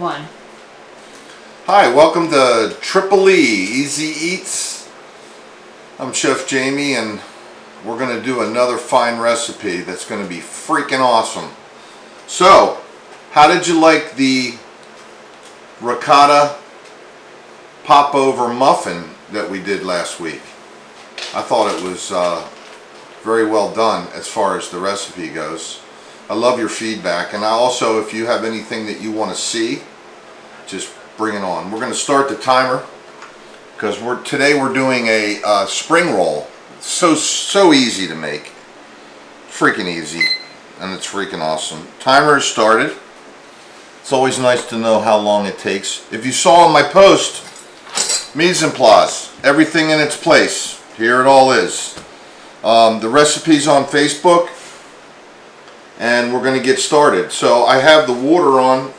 1. Hi, welcome to Triple E Easy Eats. I'm Chef Jamie, and we're going to do another fine recipe that's going to be freaking awesome. So, how did you like the ricotta popover muffin that we did last week? I thought it was very well done as far as the recipe goes. I love your feedback, and I also, if you have anything that you want to see, just bring it on. We're going to start the timer because today we're doing a spring roll. So easy to make, freaking easy, and it's freaking awesome. Timer is started. It's always nice to know how long it takes. If you saw in my post, mise en place, everything in its place. Here it all is. The recipe's on Facebook, and we're going to get started. So I have the water on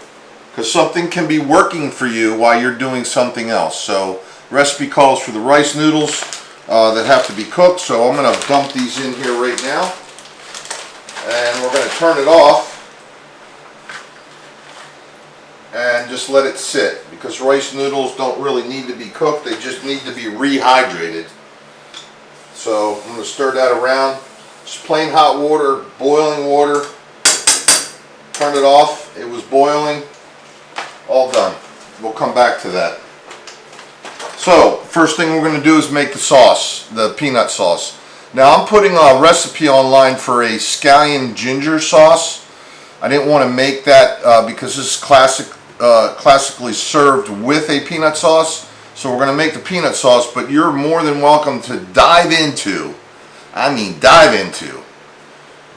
because something can be working for you while you're doing something else. So recipe calls for the rice noodles that have to be cooked. So I'm going to dump these in here right now, and we're going to turn it off and just let it sit, because rice noodles don't really need to be cooked, they just need to be rehydrated. So I'm going to stir that around. Just plain hot water, boiling water. Turn it off. It was boiling. All done. We'll come back to that. So first thing we're going to do is make the sauce, the peanut sauce. Now I'm putting a recipe online for a scallion ginger sauce. I didn't want to make that because this is classically served with a peanut sauce. So we're going to make the peanut sauce, but you're more than welcome to dive into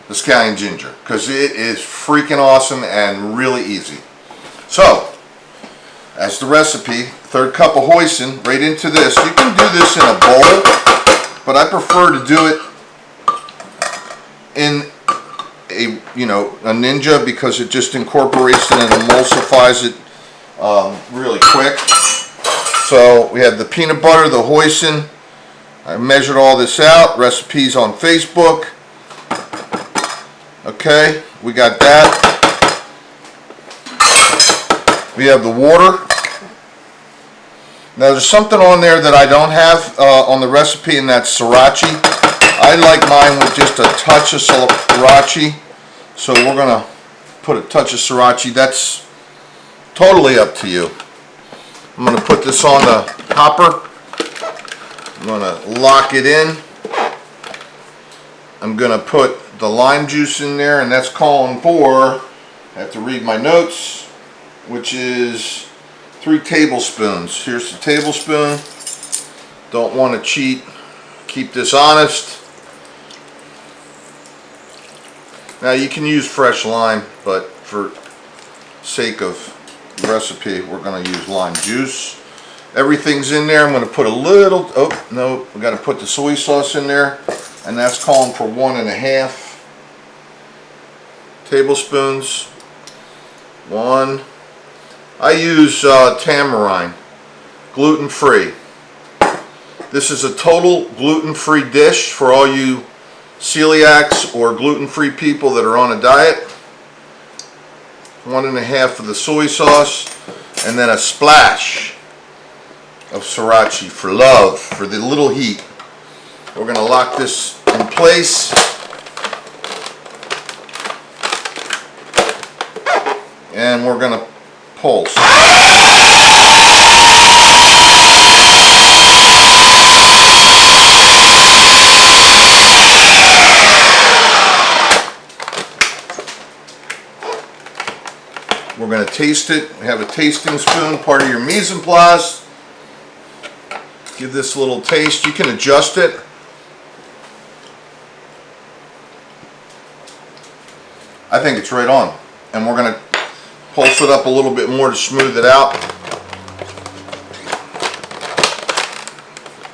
the scallion ginger, because it is freaking awesome and really easy. So, as the recipe, 1/3 cup of hoisin right into this. You can do this in a bowl, but I prefer to do it in a Ninja, because it just incorporates it and emulsifies it really quick. So we have the peanut butter, the hoisin. I measured all this out. Recipes on Facebook. Okay, we got that. We have the water. Now there's something on there that I don't have on the recipe, and that's sriracha. I like mine with just a touch of sriracha. So we're going to put a touch of sriracha. That's totally up to you. I'm going to put this on the hopper. I'm going to lock it in. I'm going to put the lime juice in there, and that's calling for, I have to read my notes, which is 3 tablespoons. Here's the tablespoon. Don't want to cheat. Keep this honest. Now you can use fresh lime, but for sake of the recipe, we're going to use lime juice. Everything's in there. I'm going to put a little, oh no, we got to put the soy sauce in there, and that's calling for 1.5 tablespoons. 1. I use tamarind, gluten-free. This is a total gluten-free dish for all you celiacs or gluten-free people that are on a diet. 1.5 of the soy sauce, and then a splash of sriracha for love, for the little heat. We're going to lock this in place. And we're going to pulse. We're going to taste it. We have a tasting spoon, part of your mise en place. Give this a little taste. You can adjust it. I think it's right on. And we're going to pulse it up a little bit more to smooth it out.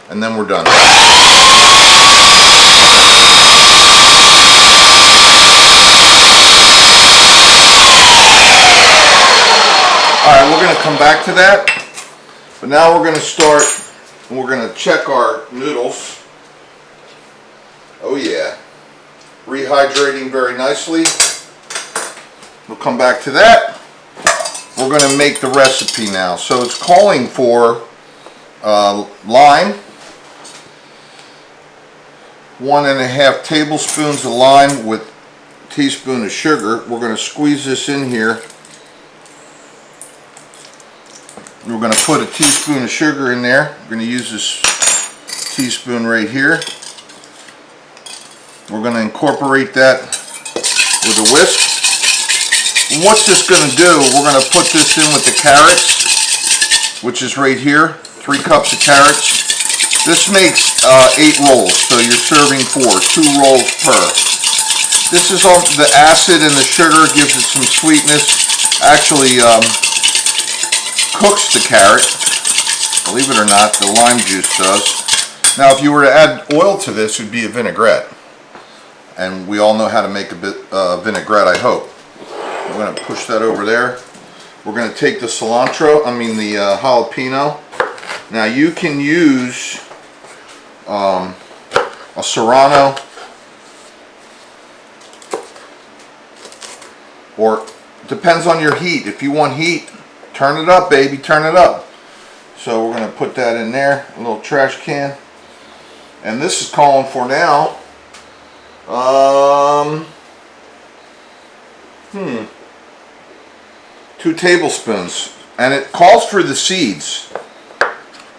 And then we're done. Alright, we're going to come back to that. But now we're going to start, and we're going to check our noodles. Oh yeah. Rehydrating very nicely. We'll come back to that. we're going to make the recipe now. So it's calling for lime, 1.5 tablespoons of lime with a teaspoon of sugar. We're going to squeeze this in here. We're going to put a teaspoon of sugar in there. We're going to use this teaspoon right here. We're going to incorporate that with a whisk. And what's this going to do? We're going to put this in with the carrots, which is right here. 3 cups of carrots. This makes 8 rolls, so you're serving 4, 2 rolls per. This is all the acid and the sugar gives it some sweetness. Actually cooks the carrot. Believe it or not, the lime juice does. Now, if you were to add oil to this, it would be a vinaigrette. And we all know how to make a vinaigrette, I hope. I'm going to push that over there. We're going to take the cilantro, the jalapeno. Now, you can use a serrano, or depends on your heat. If you want heat, turn it up, baby, turn it up. So we're going to put that in there, a little trash can. And this is calling for now 2 tablespoons, and it calls for the seeds.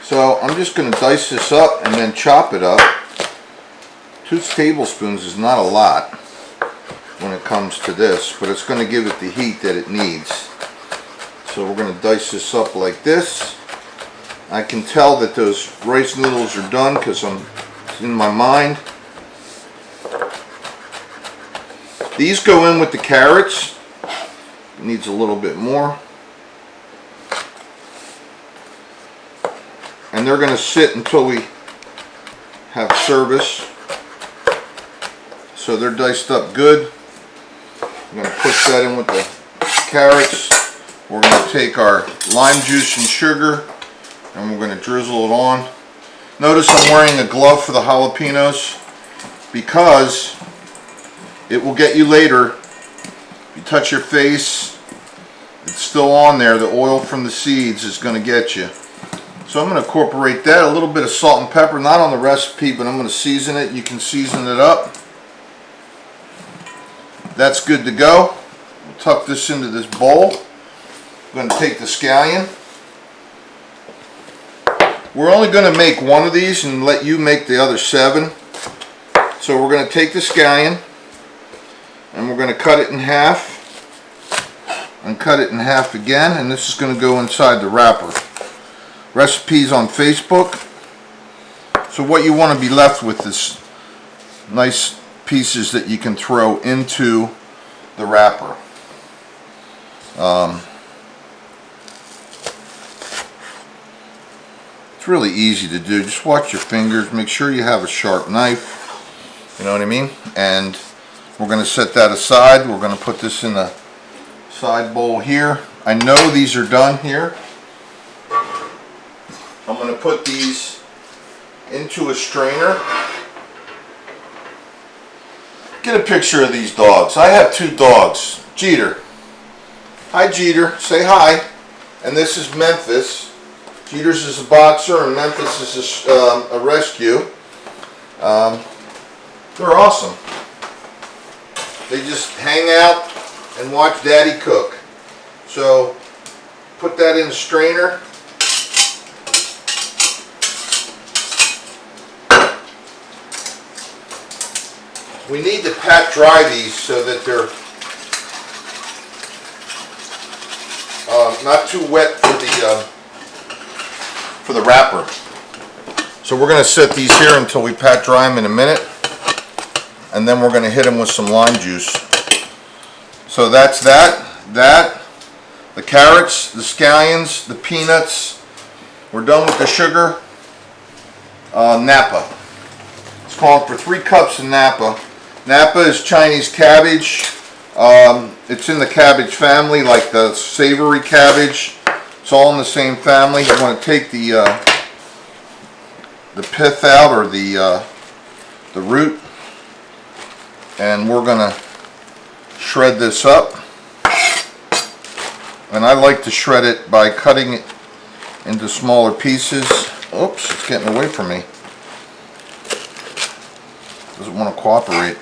So I'm just going to dice this up and then chop it up. 2 tablespoons is not a lot when it comes to this, but it's going to give it the heat that it needs. So we're going to dice this up like this. I can tell that those rice noodles are done because it's in my mind. These go in with the carrots. It needs a little bit more. And they're going to sit until we have service. So they're diced up good. I'm going to push that in with the carrots. We're going to take our lime juice and sugar and we're going to drizzle it on. Notice I'm wearing a glove for the jalapenos because it will get you later. If you touch your face, it's still on there. The oil from the seeds is going to get you. So I'm going to incorporate that, a little bit of salt and pepper, not on the recipe, but I'm going to season it. You can season it up. That's good to go. We'll tuck this into this bowl. I'm going to take the scallion. We're only going to make 1 of these and let you make the other 7. So we're going to take the scallion and we're going to cut it in half and cut it in half again, and this is going to go inside the wrapper. Recipes on Facebook. So what you want to be left with is nice pieces that you can throw into the wrapper. It's really easy to do. Just watch your fingers. Make sure you have a sharp knife. You know what I mean? And we're going to set that aside. We're going to put this in the side bowl here. I know these are done here. I'm going to put these into a strainer. Get a picture of these dogs. I have 2 dogs. Jeter. Hi, Jeter. Say hi. And this is Memphis. Jeter's is a boxer and Memphis is a rescue. They're awesome. They just hang out and watch Daddy cook. So put that in the strainer. We need to pat dry these so that they're not too wet for the wrapper. So we're going to set these here until we pat dry them in a minute, and then we're going to hit them with some lime juice. So that's the carrots, the scallions, the peanuts. We're done with the sugar. Napa. It's calling for 3 cups of Napa. Napa is Chinese cabbage. It's in the cabbage family, like the savory cabbage. It's all in the same family. You want to take the pith out, or the root, and we're going to shred this up. And I like to shred it by cutting it into smaller pieces. Oops, it's getting away from me. Doesn't want to cooperate.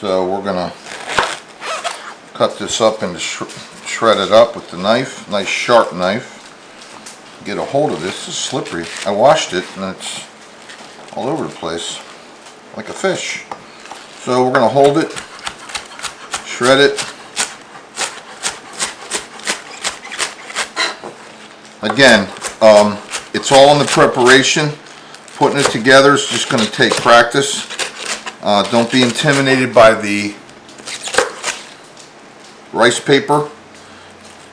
So we're going to cut this up and shred it up with the knife. Nice sharp knife. Get a hold of this. It's slippery. I washed it and it's all over the place like a fish. So we're going to hold it, shred it. Again, it's all in the preparation. Putting it together is just going to take practice. Don't be intimidated by the rice paper.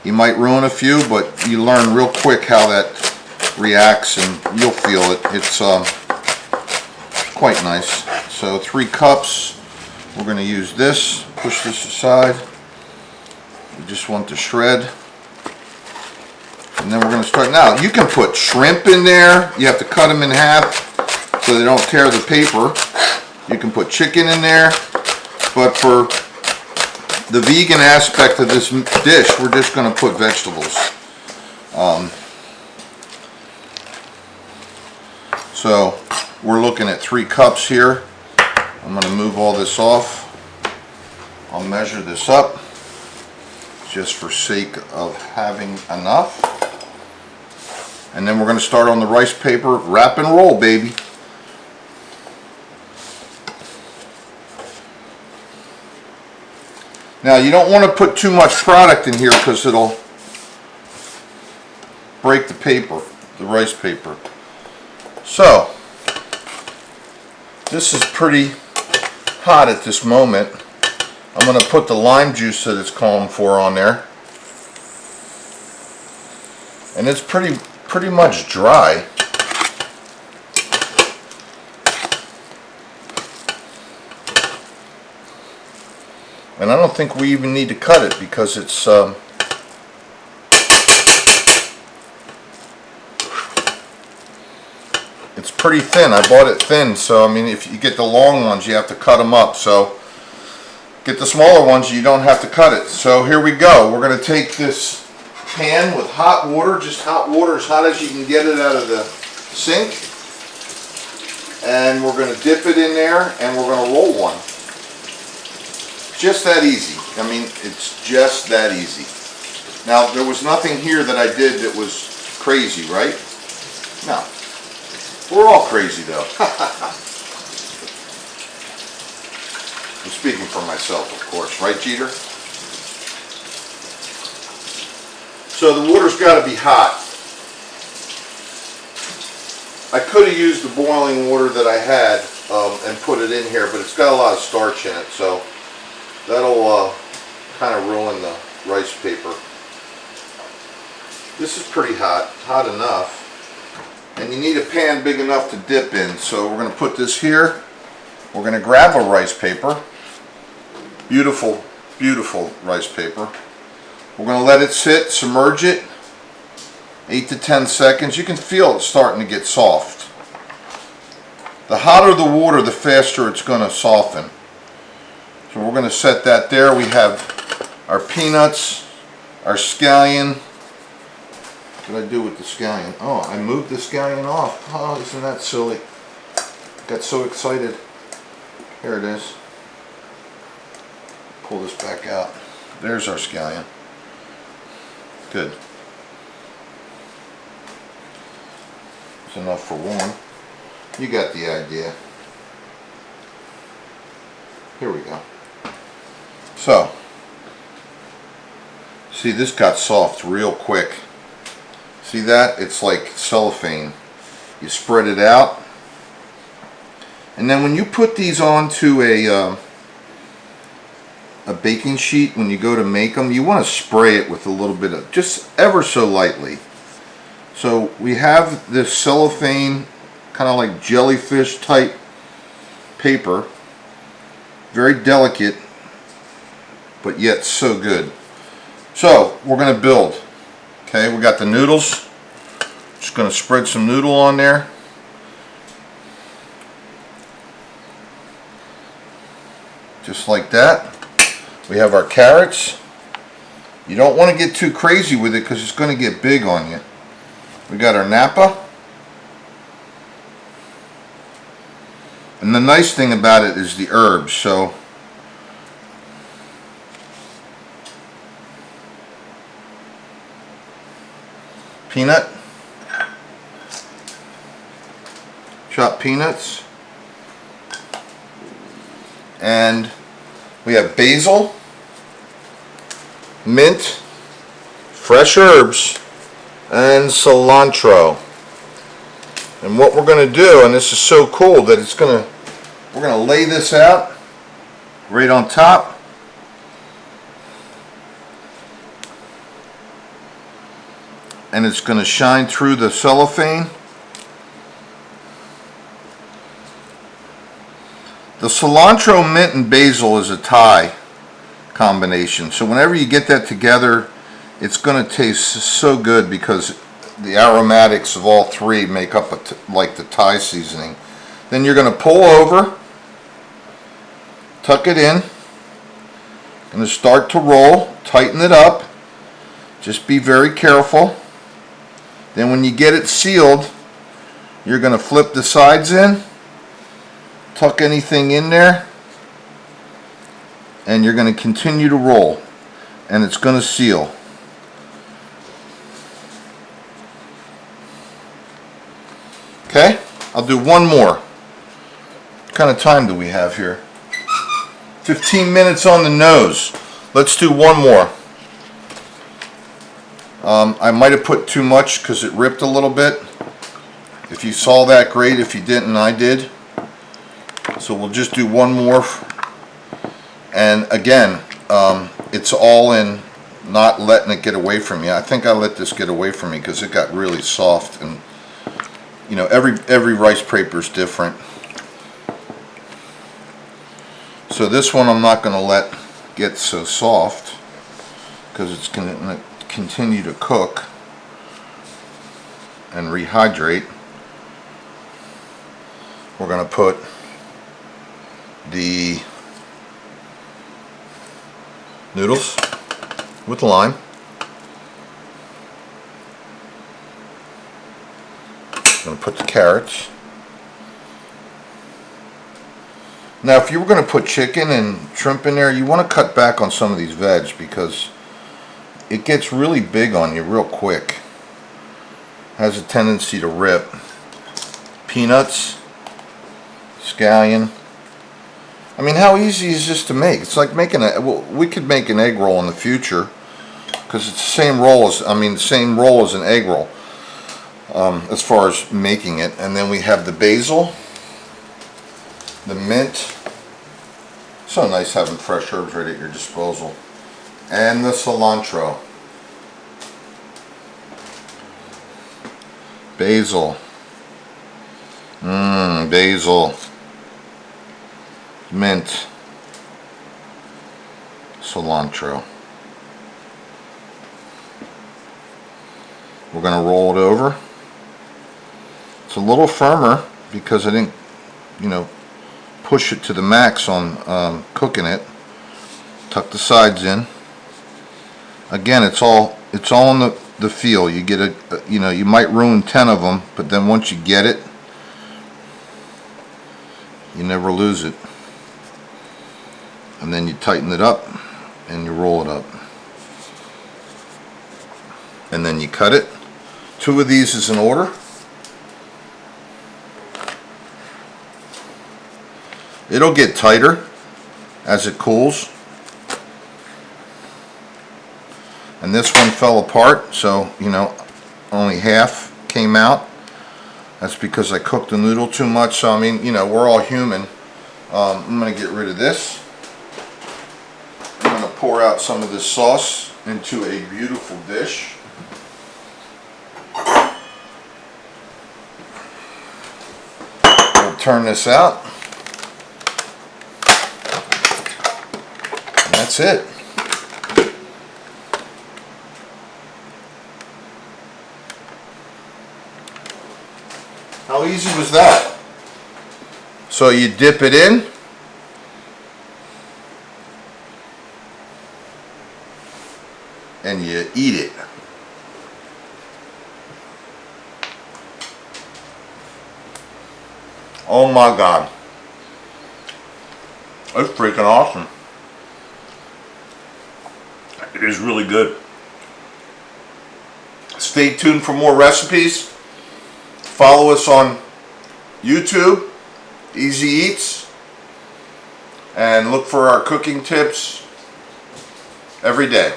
You might ruin a few, but you learn real quick how that reacts and you'll feel it. It's quite nice. So 3 cups. We're going to use this. Push this aside. You just want to shred. And then we're going to start. Now, you can put shrimp in there. You have to cut them in half so they don't tear the paper. You can put chicken in there. But for the vegan aspect of this dish, we're just going to put vegetables. So we're looking at 3 cups here. I'm going to move all this off. I'll measure this up just for sake of having enough. And then we're going to start on the rice paper. Wrap and roll, baby. Now you don't want to put too much product in here because it'll break the paper, the rice paper. So this is pretty hot at this moment. I'm going to put the lime juice that it's calling for on there. And it's pretty much dry. And I don't think we even need to cut it because it's pretty thin. I bought it thin, so I mean if you get the long ones you have to cut them up. So get the smaller ones, you don't have to cut it. So here we go. We're going to take this pan with hot water, just hot water as hot as you can get it out of the sink. And we're going to dip it in there and we're going to roll one. Just that easy. I mean, it's just that easy. Now, there was nothing here that I did that was crazy, right? No. We're all crazy, though. I'm speaking for myself, of course. Right, Jeter? So the water's got to be hot. I could have used the boiling water that I had and put it in here, but it's got a lot of starch in it, so that'll kind of ruin the rice paper. This is pretty hot, hot enough. And you need a pan big enough to dip in. So we're going to put this here. We're going to grab a rice paper. Beautiful, beautiful rice paper. We're going to let it sit, submerge it. 8 to 10 seconds. You can feel it starting to get soft. The hotter the water, the faster it's going to soften. So we're going to set that there. We have our peanuts, our scallion. What did I do with the scallion? Oh, I moved the scallion off. Oh, isn't that silly? Got so excited. Here it is. Pull this back out. There's our scallion. Good. It's enough for one. You got the idea. Here we go. So, see, this got soft real quick. See that? It's like cellophane. You spread it out. And then when you put these onto a baking sheet, when you go to make them, you want to spray it with a little bit of, just ever so lightly. So we have this cellophane, kind of like jellyfish type paper. Very delicate, but yet so good. So we're going to build. Okay, we got the noodles. Just going to spread some noodle on there. Just like that. We have our carrots. You don't want to get too crazy with it because it's going to get big on you. We got our Napa. And the nice thing about it is the herbs. So peanut, chopped peanuts, and we have basil, mint, fresh herbs, and cilantro. And what we're going to do, and this is so cool that we're going to lay this out right on top. And it's going to shine through the cellophane. The cilantro, mint, and basil is a Thai combination. So whenever you get that together, it's going to taste so good because the aromatics of all three make up like the Thai seasoning. Then you're going to pull over, tuck it in, going to start to roll, tighten it up. Just be very careful. Then when you get it sealed, you're going to flip the sides in, tuck anything in there, and you're going to continue to roll, and it's going to seal. Okay, I'll do one more. What kind of time do we have here? 15 minutes on the nose. Let's do one more. I might have put too much because it ripped a little bit. If you saw that, great. If you didn't, I did. So we'll just do one more. And again, it's all in not letting it get away from you. I think I let this get away from me because it got really soft, and you know, every rice paper is different. So this one I'm not going to let get so soft because it's going to continue to cook and rehydrate. We're going to put the noodles with lime. I'm going to put the carrots. Now if you were going to put chicken and shrimp in there, you want to cut back on some of these veg because it gets really big on you real quick. Has a tendency to rip. Peanuts, scallion. I mean, how easy is this to make? It's like making we could make an egg roll in the future because it's the same roll as, same roll as an egg roll as far as making it. And then we have the basil, the mint. So nice having fresh herbs right at your disposal. And the cilantro. Basil. Basil. Mint. Cilantro. We're going to roll it over. It's a little firmer because I didn't, push it to the max on cooking it. Tuck the sides in. Again, it's all in the feel. You get you might ruin 10 of them, but then once you get it, you never lose it. And then you tighten it up and you roll it up. And then you cut it. 2 of these is in order. It'll get tighter as it cools. And this one fell apart, so only half came out. That's because I cooked the noodle too much. So we're all human. I'm going to get rid of this. I'm going to pour out some of this sauce into a beautiful dish. We'll turn this out. And that's it. How easy was that? So you dip it in. and you eat it. Oh my God. It's freaking awesome. It is really good. Stay tuned for more recipes. Follow us on YouTube, Easy Eats, and look for our cooking tips every day.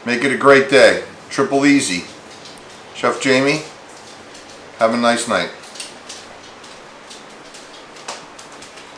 Make it a great day. Triple easy. Chef Jamie, have a nice night.